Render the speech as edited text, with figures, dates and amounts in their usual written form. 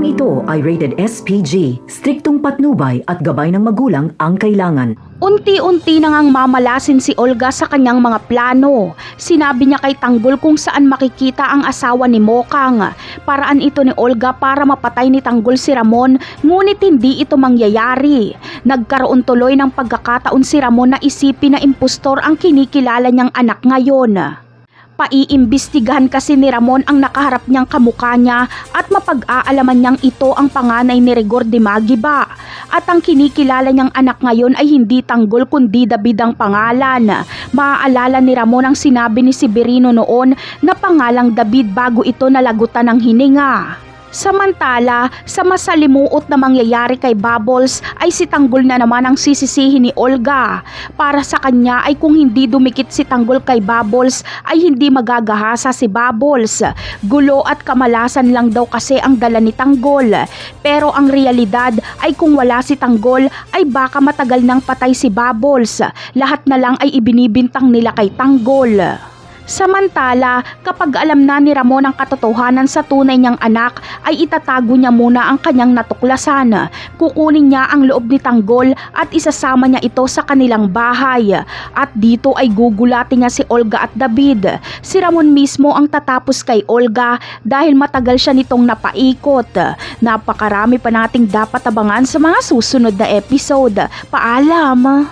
ito ay rated SPG, striktong patnubay at gabay ng magulang ang kailangan. Unti-unti na ngang mamalasin si Olga sa kanyang mga plano. Sinabi niya kay Tanggol kung saan makikita ang asawa ni Mokang. Paraan ito ni Olga para mapatay ni Tanggol si Ramon, ngunit hindi ito mangyayari. Nagkaroon tuloy ng pagkakataon si Ramon na isipin na impostor ang kinikilala niyang anak ngayon. Paiimbestigahan kasi ni Ramon ang nakaharap niyang kamukha niya at mapag-aalaman niyang ito ang panganay ni Rigor de Magiba. At ang kinikilala niyang anak ngayon ay hindi Tanggol kundi David ang pangalan. Maaalala ni Ramon ang sinabi ni Severino noon na pangalang David bago ito nalagutan ng hininga. Samantala, sa masalimuot na mangyayari kay Bubbles ay si Tanggol na naman ang sisisihin ni Olga. Para sa kanya ay kung hindi dumikit si Tanggol kay Bubbles ay hindi magagahasa si Bubbles. Gulo at kamalasan lang daw kasi ang dala ni Tanggol. Pero ang realidad ay kung wala si Tanggol ay baka matagal nang patay si Bubbles. Lahat na lang ay ibinibintang nila kay Tanggol. Samantala, kapag alam na ni Ramon ang katotohanan sa tunay niyang anak, ay itatago niya muna ang kanyang natuklasan. Kukunin niya ang loob ni Tanggol at isasama niya ito sa kanilang bahay. At dito ay gugulatin niya si Olga at David. Si Ramon mismo ang tatapos kay Olga dahil matagal siya nitong napaikot. Napakarami pa nating dapat abangan sa mga susunod na episode. Paalam!